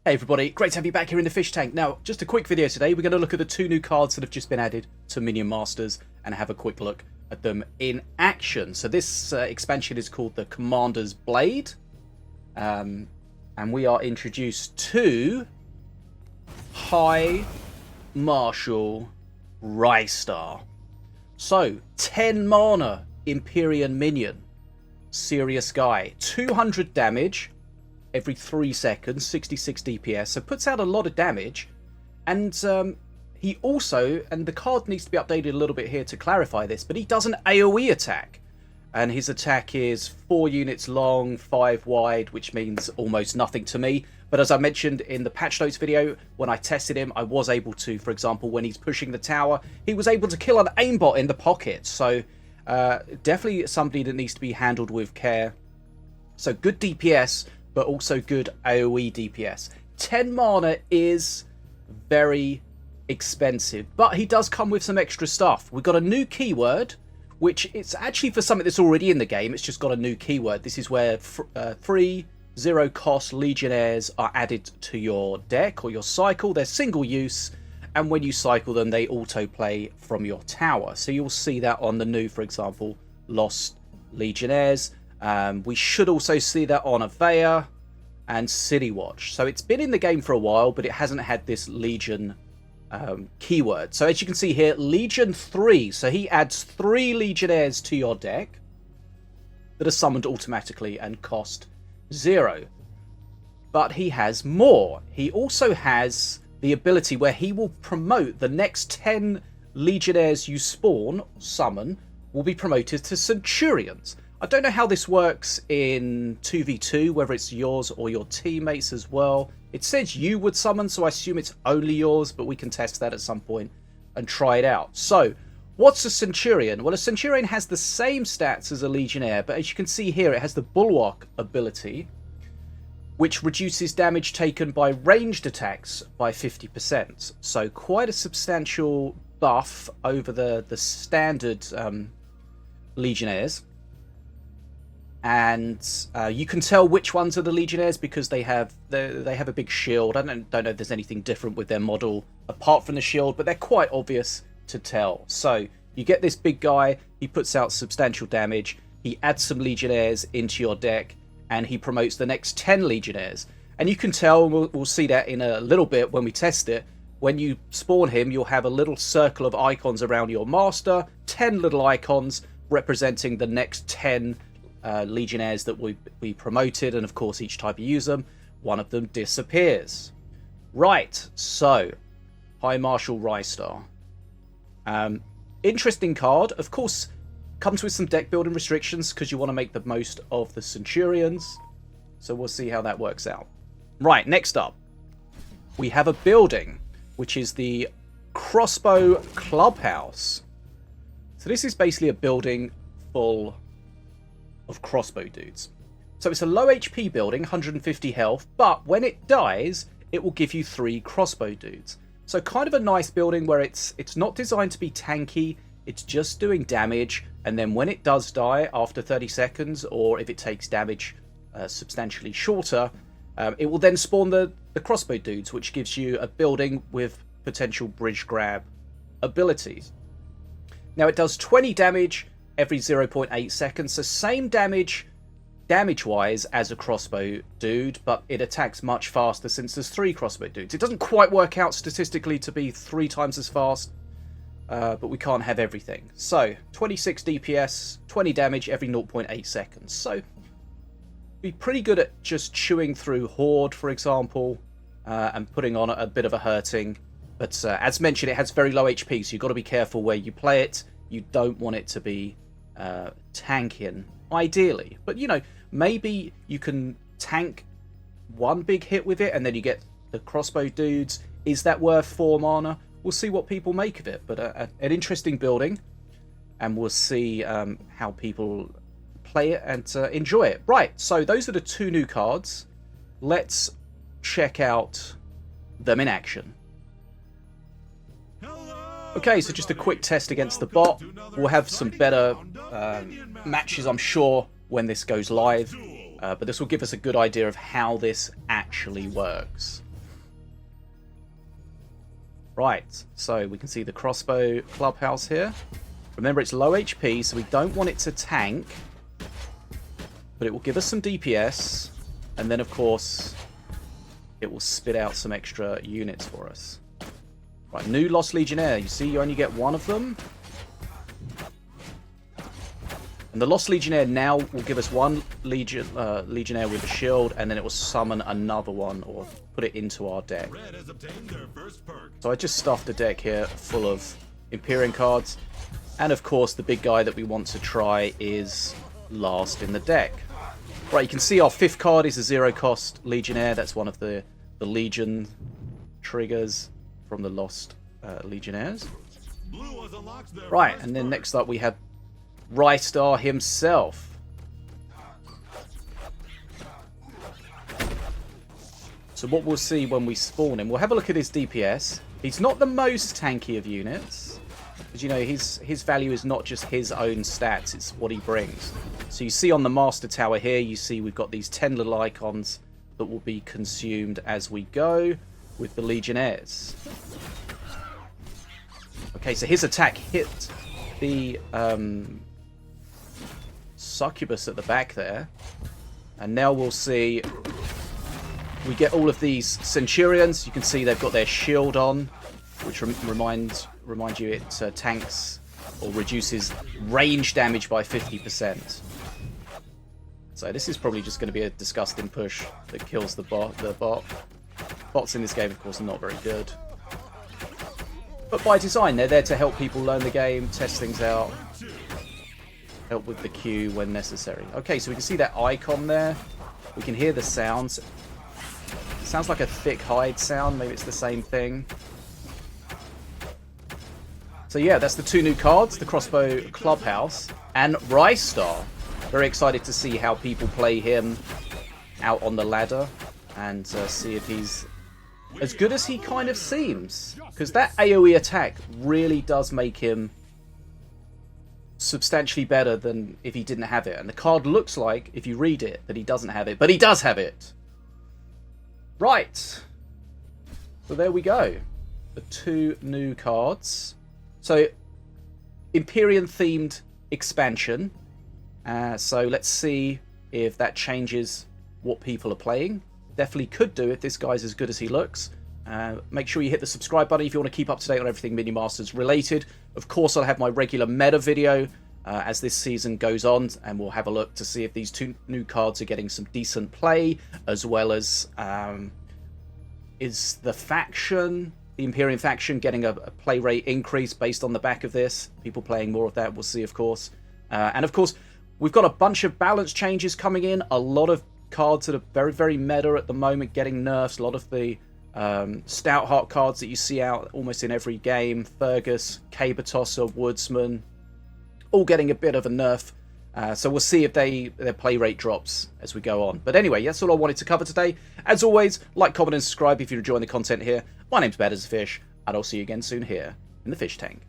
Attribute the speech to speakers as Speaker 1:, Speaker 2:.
Speaker 1: Hey everybody, great to have you back here in the fish tank. Now, just a quick video today. We're going to look at the two new cards that have just been added to Minion Masters and have a quick look at them in action. So this expansion is called the Commander's Blade. And we are introduced to High Marshal Rystar. So, 10 mana Empyrean Minion. Serious guy. 200 damage every 3 seconds, 66 DPS, so puts out a lot of damage. And he also, and the card needs to be updated a little bit here to clarify this, but he does an AoE attack. And his attack is 4 units long, 5 wide, which means almost nothing to me. But as I mentioned in the patch notes video, when I tested him, I was able to, for example, when he's pushing the tower, he was able to kill an aimbot in the pocket. So definitely somebody that needs to be handled with care. So good DPS, but also good AoE DPS. 10 mana is very expensive, but he does come with some extra stuff. We've got a new keyword, which it's actually for something that's already in the game. It's just got a new keyword. This is where free, zero cost Legionnaires are added to your deck or your cycle. They're single use, and when you cycle them, they autoplay from your tower. So you'll see that on the new, for example, Lost Legionnaires. We should also see that on Avea and City Watch. So it's been in the game for a while, but it hasn't had this Legion keyword. So as you can see here, Legion 3. So he adds 3 Legionnaires to your deck that are summoned automatically and cost 0. But he has more. He also has the ability where he will promote the next 10 Legionnaires you spawn, summon, will be promoted to Centurions. I don't know how this works in 2v2, whether it's yours or your teammates as well. It says you would summon, so I assume it's only yours, but we can test that at some point and try it out. So, what's a Centurion? Well, a Centurion has the same stats as a Legionnaire, but as you can see here, it has the Bulwark ability, which reduces damage taken by ranged attacks by 50%. So, quite a substantial buff over the standard Legionnaires. And you can tell which ones are the Legionnaires because they have a big shield. I don't know if there's anything different with their model apart from the shield, but they're quite obvious to tell. So you get this big guy, he puts out substantial damage, he adds some Legionnaires into your deck, and he promotes the next 10 Legionnaires. And you can tell, and we'll see that in a little bit when we test it, when you spawn him, you'll have a little circle of icons around your master, 10 little icons representing the next 10 Legionnaires that will be promoted, and of course each time you use them, one of them disappears. Right, so High Marshal Rystar. Interesting card. Of course, comes with some deck building restrictions because you want to make the most of the Centurions. So we'll see how that works out. Right, next up, we have a building, which is the Crossbow Clubhouse. So this is basically a building full of crossbow dudes. So it's a low HP building, 150 health, but when it dies, it will give you 3 crossbow dudes. So kind of a nice building where it's not designed to be tanky, it's just doing damage, and then when it does die after 30 seconds, or if it takes damage substantially shorter, it will then spawn the crossbow dudes, which gives you a building with potential bridge grab abilities. Now it does 20 damage every 0.8 seconds, so same damage-wise as a crossbow dude, but it attacks much faster since there's 3 crossbow dudes. It doesn't quite work out statistically to be 3 times as fast, but we can't have everything. So, 26 DPS, 20 damage every 0.8 seconds. So, be pretty good at just chewing through Horde, for example, and putting on a bit of a hurting. But as mentioned, it has very low HP, so you've got to be careful where you play it. You don't want it to be tanking, ideally. But, you know, maybe you can tank one big hit with it, and then you get the crossbow dudes. Is that worth 4 mana? We'll see what people make of it. But an interesting building, and we'll see how people play it and enjoy it. Right, so those are the 2 new cards. Let's check out them in action. Okay, so just a quick test against the bot. We'll have some better matches, I'm sure, when this goes live. But this will give us a good idea of how this actually works. Right, so we can see the Crossbow Clubhouse here. Remember, it's low HP, so we don't want it to tank. But it will give us some DPS. And then, of course, it will spit out some extra units for us. Right, new Lost Legionnaire. You see, you only get one of them. And the Lost Legionnaire now will give us one Legionnaire with a shield, and then it will summon another one, or put it into our deck. So I just stuffed the deck here full of Empyrean cards. And of course, the big guy that we want to try is last in the deck. Right, you can see our 5th card is a 0-cost Legionnaire. That's one of the Legion triggers from the Lost Legionnaires. Right, and then next up we have Rystar himself. So what we'll see when we spawn him, we'll have a look at his DPS. He's not the most tanky of units, because you know his value is not just his own stats, it's what he brings. So you see on the Master Tower here, you see we've got these 10 little icons that will be consumed as we go with the Legionnaires. Okay, so his attack hit the Succubus at the back there, and now we'll see we get all of these Centurions. You can see they've got their shield on, which remind you it tanks or reduces range damage by 50%. So this is probably just going to be a disgusting push that kills the bot. Bots in this game, of course, are not very good, but by design they're there to help people learn the game, test things out, help with the queue when necessary. Okay, so we can see that icon there. We can hear the sounds. It sounds like a thick hide sound. Maybe it's the same thing. So yeah, that's the 2 new cards, the Crossbow Clubhouse and Rystar. Very excited to see how people play him out on the ladder and see if he's as good as he kind of seems. Because that AoE attack really does make him substantially better than if he didn't have it. And the card looks like, if you read it, that he doesn't have it, but he does have it. Right. So there we go. The 2 new cards. So, Empyrean themed expansion. So let's see if that changes what people are playing. Definitely could do if this guy's as good as he looks. Make sure you hit the subscribe button if you want to keep up to date on everything Minion Masters related. Of course, I'll have my regular meta video as this season goes on, and we'll have a look to see if these 2 new cards are getting some decent play, as well as is the faction, the Empyrean faction, getting a play rate increase based on the back of this. People playing more of that, we'll see, of course. And of course, we've got a bunch of balance changes coming in. A lot of cards that are very, very meta at the moment getting nerfs. A lot of the Stout Heart cards that you see out almost in every game. Fergus, Caber Tosser, Woodsman, all getting a bit of a nerf. So we'll see if their play rate drops as we go on. But anyway, that's all I wanted to cover today. As always, like, comment, and subscribe if you're enjoying the content here. My name's Bad as a Fish, and I'll see you again soon here in the fish tank.